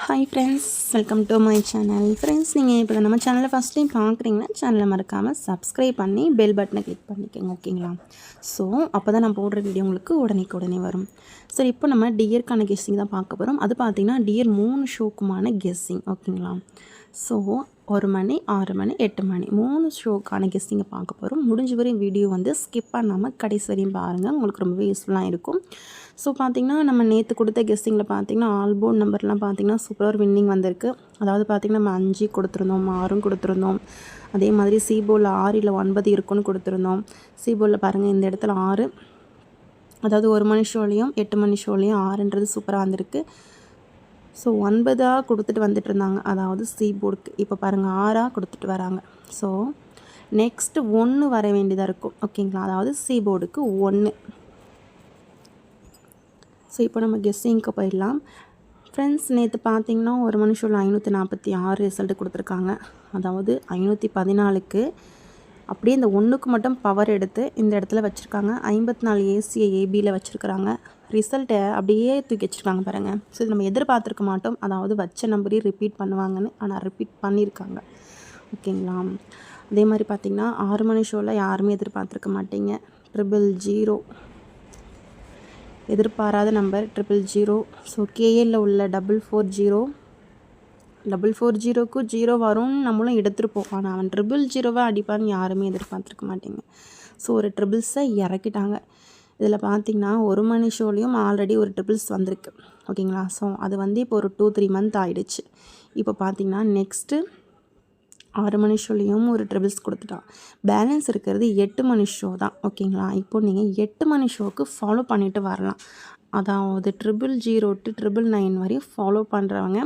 Hi friends, welcome to my channel. Friends, நீங்கள் இப்போ நம்ம சேனலில் ஃபஸ்ட் டைம் பார்க்குறீங்கன்னா சேனலை மறக்காமல் சப்ஸ்கிரைப் பண்ணி பெல் பட்டனை கிளிக் பண்ணிக்கோங்க, ஓகேங்களா? ஸோ அப்போ தான் நான் போடுற வீடியோ உங்களுக்கு உடனே வரும். சரி, இப்போ நம்ம டியருக்கான கெஸ்ஸிங் தான் பார்க்க போகிறோம். அது பார்த்திங்கன்னா டியர் 3 ஷோக்குமான கெஸ்ஸிங், ஓகேங்களா? ஸோ 1 மணி, 6 மணி, 8 மணி 3 ஷோக்கான கெஸ்ஸிங்கை பார்க்க போகிறோம். முடிஞ்ச வரையும் வீடியோ வந்து ஸ்கிப் பண்ணாமல் கடைசி வரையும் பாருங்கள், உங்களுக்கு ரொம்பவே யூஸ்ஃபுல்லாக இருக்கும். ஸோ பார்த்திங்கன்னா நம்ம நேற்று கொடுத்த கெஸ்ஸிங்கில் பார்த்திங்கன்னா ஆல்போர்ட் நம்பர்லாம் பார்த்திங்கன்னா சூப்பராக ஒரு வின்னிங் வந்திருக்கு. அதாவது பார்த்திங்கன்னா நம்ம 5 கொடுத்துருந்தோம், 6 கொடுத்துருந்தோம். அதே மாதிரி சிபோர்டில் 6 இல்லை 9 இருக்குன்னு கொடுத்துருந்தோம். சிபோர்டில் பாருங்கள், இந்த இடத்துல 6, அதாவது 1 மணி ஷோலையும் 8 மணி ஷோலையும் 6ன்றது சூப்பராக வந்திருக்கு. ஸோ 9ஆக கொடுத்துட்டு வந்துட்டு இருந்தாங்க, அதாவது சிபோர்டுக்கு. இப்போ பாருங்கள் 6ஆக கொடுத்துட்டு வராங்க. ஸோ நெக்ஸ்ட்டு 1 வர வேண்டியதாக இருக்கும், ஓகேங்களா? அதாவது சிபோர்டுக்கு 1. ஸோ இப்போ நம்ம கெஸ்ஸிங்க்கு போயிடலாம். ஃப்ரெண்ட்ஸ், நேற்று பார்த்தீங்கன்னா 1 மணி ஷோவில் 546 ரிசல்ட்டு கொடுத்துருக்காங்க. அதாவது 514க்கு அப்படியே இந்த 1க்கு மட்டும் பவர் எடுத்து இந்த இடத்துல வச்சுருக்காங்க. 54 ஏசியை ஏபியில் வச்சுருக்குறாங்க. ரிசல்ட்டை அப்படியே தூக்கி வச்சுருக்காங்க பாருங்கள். ஸோ இது நம்ம எதிர்பார்த்துருக்க மாட்டோம், அதாவது வச்ச நம்பரையும் ரிப்பீட் பண்ணுவாங்கன்னு. ஆனால் ரிப்பீட் பண்ணியிருக்காங்க, ஓகேங்களா? அதே மாதிரி பார்த்திங்கன்னா 6 மணி ஷோவில் யாருமே எதிர்பார்த்துருக்க மாட்டீங்க. 000 எதிர்பாராத நம்பர் 000. ஸோ கேஎல்ல உள்ள 440க்கு 0 வரும்னு நம்மளும் எடுத்துருப்போம். ஆனால் அவன் 000 அடிப்பான்னு யாருமே எதிர்பார்த்துருக்க மாட்டேங்க. ஸோ ஒரு ட்ரிபிள்ஸை இறக்கிட்டாங்க. இதில் பார்த்திங்கன்னா 1 மணி ஷோலையும் ஆல்ரெடி ஒரு ட்ரிபிள்ஸ் வந்திருக்கு, ஓகேங்களா? ஸோ அது வந்து இப்போ ஒரு 2-3 மந்த் ஆகிடுச்சு. இப்போ பார்த்திங்கன்னா நெக்ஸ்ட்டு 6 மணி ஷோலையும் ஒரு ட்ரிபிள்ஸ் கொடுத்துட்டான். பேலன்ஸ் இருக்கிறது 8 மணி ஷோ தான், ஓகேங்களா? இப்போது நீங்கள் 8 மணி ஷோவுக்கு ஃபாலோ பண்ணிவிட்டு வரலாம். அதாவது 000 to 999 வரையும் ஃபாலோ பண்ணுறவங்க,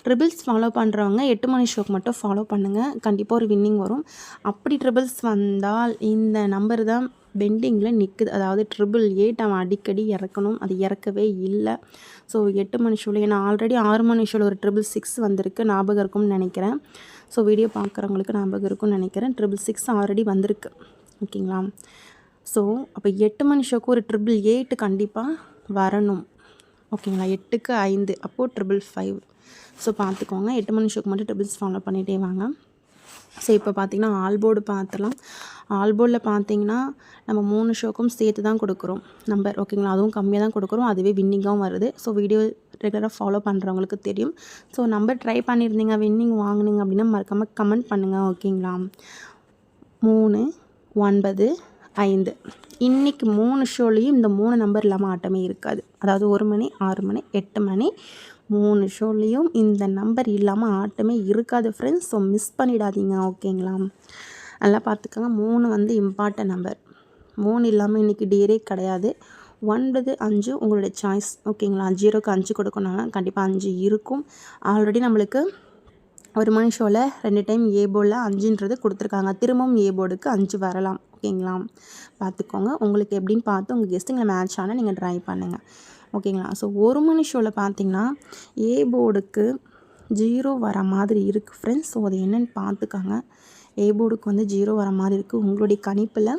ட்ரிபிள்ஸ் ஃபாலோ பண்ணுறவங்க 8 மணி ஷோக்கு மட்டும் ஃபாலோ பண்ணுங்கள். கண்டிப்பாக ஒரு வின்னிங் வரும். அப்படி ட்ரிபிள்ஸ் வந்தால் இந்த நம்பர் தான் பெண்டிங்கில் நிற்குது. அதாவது 888 அவன் அடிக்கடி இறக்கணும், அது இறக்கவே இல்லை. ஸோ 8 மணி ஷோவில், ஏன்னா ஆல்ரெடி 6 மணி ஷோவில் ஒரு 666 வந்திருக்கு, ஞாபகம் இருக்கும்னு நினைக்கிறேன். ஸோ வீடியோ பார்க்குறவங்களுக்கு ஞாபகம் இருக்கும்னு நினைக்கிறேன். 666 ஆல்ரெடி வந்திருக்கு, ஓகேங்களா? ஸோ அப்போ 8 மணி ஷோக்கு ஒரு 888 கண்டிப்பாக வரணும், ஓகேங்களா? 8க்கு 5 அப்போது 555. ஸோ பார்த்துக்கோங்க, 8 மணி ஷோக்கு மட்டும் ட்ரிபிள்ஸ் ஃபாலோ பண்ணிகிட்டே வாங்க. ஸோ இப்போ பார்த்திங்கன்னா ஆல்போர்டு பார்த்துலாம். ஆல்போர்டில் பார்த்திங்கன்னா நம்ம 3 ஷோக்கும் சேர்த்து தான் கொடுக்குறோம் நம்பர், ஓகேங்களா? அதுவும் கம்மியாக தான் கொடுக்குறோம், அதுவே வின்னிங்காகவும் வருது. ஸோ வீடியோ ரெகுலராக ஃபாலோ பண்ணுறவங்களுக்கு தெரியும். ஸோ நம்பர் ட்ரை பண்ணியிருந்தீங்க, வின்னிங் வாங்கினீங்க அப்படின்னா மறக்காமல் கமெண்ட் பண்ணுங்கள், ஓகேங்களா? 3, 9, 5 இன்றைக்கி 3 ஷோலையும் இந்த 3 நம்பர் இல்லாமல் ஆட்டமே இருக்காது. அதாவது 1 மணி, 6 மணி, 8 மணி 3 ஷோலையும் இந்த நம்பர் இல்லாமல் ஆட்டமே இருக்காது ஃப்ரெண்ட்ஸ். ஸோ மிஸ் பண்ணிடாதீங்க, ஓகேங்களா? நல்லா பார்த்துக்கோங்க. 3 வந்து இம்பார்ட்டன்ட் நம்பர். 3 இல்லாமல் இன்றைக்கி டியரே கிடையாது. 9, 5 உங்களுடைய சாய்ஸ், ஓகேங்களா? 0க்கு 5 கொடுக்கணும்னா கண்டிப்பாக 5 இருக்கும். ஆல்ரெடி நம்மளுக்கு 1 மணி ஷோவில் 2 டைம் ஏ போர்டில் 5ன்றது கொடுத்துருக்காங்க. திரும்பவும் ஏ போர்டுக்கு 5 வரலாம், ஓகேங்களா? பார்த்துக்கோங்க. உங்களுக்கு எப்படின்னு பார்த்து உங்கள் கெஸ்டிங்கில் மேட்ச் ஆனால் நீங்கள் ட்ரை பண்ணுங்கள், ஓகேங்களா? ஸோ 1 மணி ஷோவில் பார்த்திங்கன்னா ஏ போர்டுக்கு 0 வர மாதிரி இருக்குது ஃப்ரெண்ட்ஸ். ஸோ அது என்னென்னு பார்த்துக்கோங்க. ஏ போர்டுக்கு வந்து 0 வர மாதிரி இருக்குது. உங்களுடைய கணிப்பில்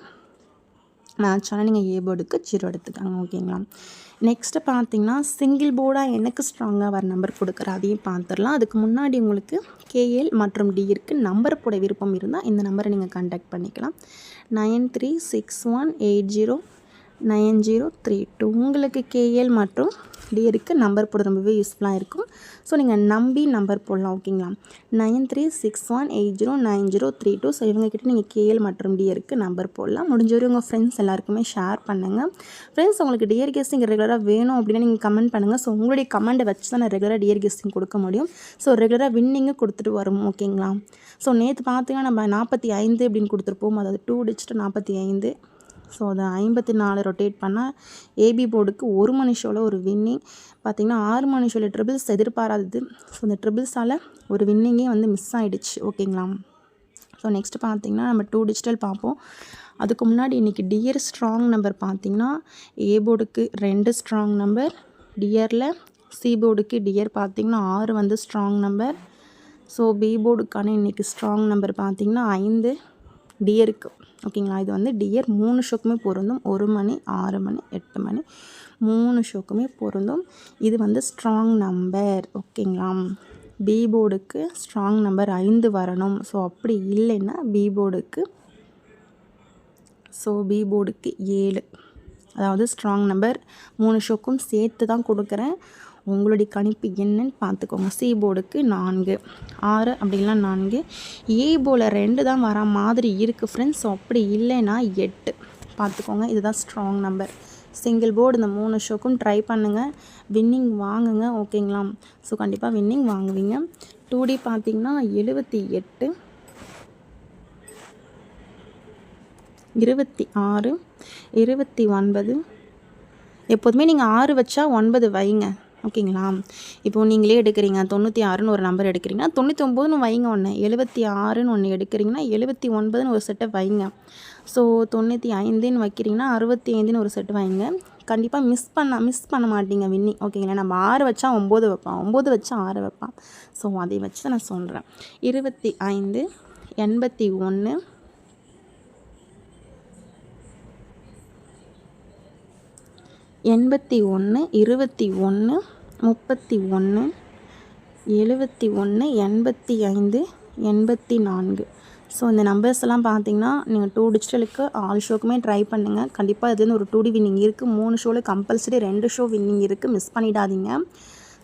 மேட்ச் ஆனால் நீங்கள் ஏ போர்டுக்கு 0 எடுத்துக்காங்க, ஓகேங்களா? நெக்ஸ்ட்டு பார்த்திங்கன்னா சிங்கிள் போர்டாக எனக்கு ஸ்ட்ராங்காக வர நம்பர் கொடுக்குற அதையும் பார்த்துடலாம். அதுக்கு முன்னாடி உங்களுக்கு கேஎல் மற்றும் டிக்கு நம்பர் போட விருப்பம் இருந்தால் இந்த நம்பரை நீங்கள் கான்டாக்ட் பண்ணிக்கலாம். 9361809032. உங்களுக்கு கேஎல் மற்றும் டியருக்கு நம்பர் போட ரொம்பவே யூஸ்ஃபுல்லாக இருக்கும். ஸோ நீங்கள் நம்பி நம்பர் போடலாம், ஓகேங்களா? 9361809032. ஸோ இவங்ககிட்ட நீங்கள் கேஎல் மற்றும் டியருக்கு நம்பர் போடலாம். முடிஞ்சவரை உங்கள் ஃப்ரெண்ட்ஸ் எல்லாருக்குமே ஷேர் பண்ணுங்கள். ஃப்ரெண்ட்ஸ், உங்களுக்கு டியர் கெஸ்டிங் ரெகுலராக வேணும் அப்படின்னா நீங்கள் கமெண்ட் பண்ணுங்கள். ஸோ உங்களுடைய கமெண்ட்டை வச்சு தான் நான் ரெகுலராக டியர் கெஸ்டிங் கொடுக்க முடியும். ஸோ ரெகுலராக வின்னிங்கு கொடுத்துட்டு வரும், ஓகேங்களா? ஸோ நேற்று பார்த்தீங்கன்னா நம்ம 45 அப்படின்னு கொடுத்துருப்போம், அதாவது 2 டிஜிட் 45. ஸோ அதை 54 ரொட்டேட் பண்ணால் ஏபி போர்டுக்கு 1 மணி ஷோவில் ஒரு வின்னிங். பார்த்திங்கன்னா 6 மணி ஷோவில் ட்ரிபிள்ஸ் எதிர்பாராதது. ஸோ இந்த ட்ரிபிள்ஸால் ஒரு வின்னிங்கே வந்து மிஸ் ஆகிடுச்சு, ஓகேங்களா? ஸோ நெக்ஸ்ட்டு பார்த்திங்கன்னா நம்ம 2 டிஜிட்டல் பார்ப்போம். அதுக்கு முன்னாடி இன்றைக்கி டியர் ஸ்ட்ராங் நம்பர் பார்த்திங்கன்னா ஏ போர்டுக்கு 2 ஸ்ட்ராங் நம்பர், டியரில் சி போர்டுக்கு டியர் பார்த்திங்கன்னா 6 வந்து ஸ்ட்ராங் நம்பர். ஸோ பி போர்டுக்கான இன்றைக்கி ஸ்ட்ராங் நம்பர் பார்த்திங்கன்னா 5 டியருக்கு, ஓகேங்களா. இது வந்து டியர் 3 ஷோக்குமே பொருந்தும். 1 மணி, 6 மணி, 8 மணி 3 ஷோக்குமே பொருந்தும். இது வந்து ஸ்ட்ராங் நம்பர். ஓகேங்களா. பி போர்டுக்கு ஸ்ட்ராங் நம்பர் 5 வரணும். ஸோ அப்படி இல்லைன்னா பி போர்டுக்கு 7, அதாவது ஸ்ட்ராங் நம்பர் 3 ஷோக்கும் சேர்த்து தான் கொடுக்குறேன். உங்களுடைய கணிப்பு என்னன்னு பார்த்துக்கோங்க. சி போர்டுக்கு 4, 6 அப்படிலாம் 4. ஏ போர்டில் 2 தான் வர மாதிரி இருக்குது ஃப்ரெண்ட்ஸ். ஸோ அப்படி இல்லைன்னா 8 பார்த்துக்கோங்க. இதுதான் ஸ்ட்ராங் நம்பர். சிங்கிள் போர்டு இந்த 3 ஷோக்கும் ட்ரை பண்ணுங்கள். வின்னிங் வாங்குங்க. ஓகேங்களா. ஸோ கண்டிப்பாக வின்னிங் வாங்குவீங்க. 2D பார்த்திங்கன்னா 78, 26, 29. எப்போதுமே நீங்கள் 6 வச்சா 9 வைங்க. ஓகேங்களா. இப்போது நீங்களே எடுக்கிறீங்க 96ன்னு ஒரு நம்பர் எடுக்கிறீங்கன்னா 99ன்னு வைங்க ஒன்று, 76ன்னு ஒன்று எடுக்கிறீங்கன்னா 79ன்னு ஒரு செட்டை வைங்க. ஸோ 95ன்னு வைக்கிறீங்கன்னா 65ன்னு ஒரு செட்டு வைங்க. கண்டிப்பாக மிஸ் பண்ண மாட்டீங்க வின்னிங். ஓகேங்களா. நம்ம 6 வச்சா 9 வைப்பான், 9 வச்சா 6 வைப்பான். ஸோ அதை வச்சு தான் நான் சொல்கிறேன். 25, 81, 81, 21, 31, 71, 85, 84. ஸோ இந்த நம்பர்ஸ் எல்லாம் பார்த்தீங்கன்னா நீங்கள் 2 டிஜிட்டலுக்கு 6 ஷோக்குமே ட்ரை பண்ணுங்கள். கண்டிப்பாக இதுன்னு ஒரு 2D வின்னிங் இருக்குது. 3 ஷோவில் கம்பல்சரி 2 ஷோ வின்னிங் இருக்குது. மிஸ் பண்ணிடாதீங்க.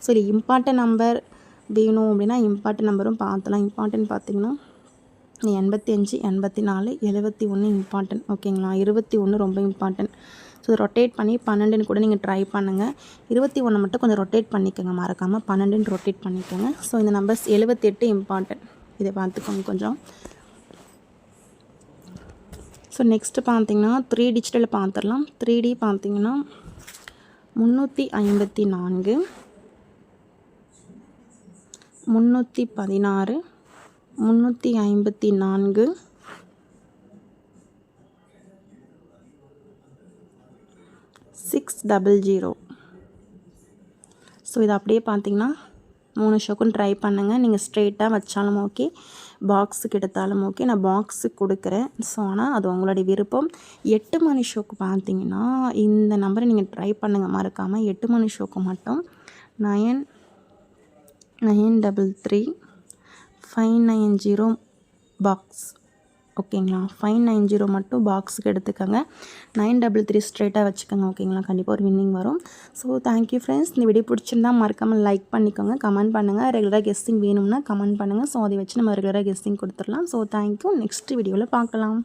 ஸோ இது இம்பார்ட்டன்ட் நம்பர் வேணும் அப்படின்னா இம்பார்ட்டன்ட் நம்பரும் பார்த்துலாம். இம்பார்ட்டன்ட் பார்த்திங்கன்னா 85, 84, 71 இம்பார்ட்டன்ட். ஓகேங்களா. 21 ரொம்ப இம்பார்ட்டன்ட். ஸோ ரொட்டேட் பண்ணி 12ன்னு கூட நீங்கள் ட்ரை பண்ணுங்கள். 21 மட்டும் கொஞ்சம் ரொட்டேட் பண்ணிக்கோங்க, மறக்காமல் 12ன்னு ரொட்டேட் பண்ணிக்கோங்க. ஸோ இந்த நம்பர்ஸ் 78 இம்பார்ட்டன்ட். இதை பார்த்துக்கோங்க கொஞ்சம். ஸோ நெக்ஸ்ட்டு பார்த்திங்கன்னா 3 டிஜிட்டலில் பார்த்துடலாம். 3D பார்த்திங்கன்னா 354, 316, 354, 600. ஸோ இது அப்படியே பார்த்திங்கன்னா 3 ஷோக்கும் ட்ரை பண்ணுங்கள். நீங்கள் ஸ்ட்ரெயிட்டாக வச்சாலும் ஓகே, பாக்ஸுக்கு எடுத்தாலும் ஓகே. நான் பாக்ஸுக்கு கொடுக்குறேன். ஸோ ஆனால் அது உங்களுடைய விருப்பம். 8 மணி ஷோக்கு பார்த்திங்கன்னா இந்த நம்பரை நீங்கள் ட்ரை பண்ணுங்கள் மறக்காமல். 8 மணி ஷோக்கு மட்டும் 9933 590 பாக்ஸ். ஓகேங்களா. 590 மட்டும் பாக்ஸுக்கு எடுத்துக்கோங்க. 933 ஸ்ட்ரெயிட்டாக வச்சுக்கோங்க. ஓகேங்களா. கண்டிப்பாக ஒரு வின்னிங் வரும். So thank you friends. இந்த வீடியோ பிடிச்சிருந்தா மறக்காமல் லைக் பண்ணிக்கோங்க, கமெண்ட் பண்ணுங்கள். ரெகுலராக கெஸ்டிங் வேணும்னா கமெண்ட் பண்ணுங்கள். ஸோ அதை வச்சு நம்ம ரெகுலராக கெஸ்டிங் கொடுத்துடலாம். So thank you. நெக்ஸ்ட் வீடியோவில் பார்க்கலாம்.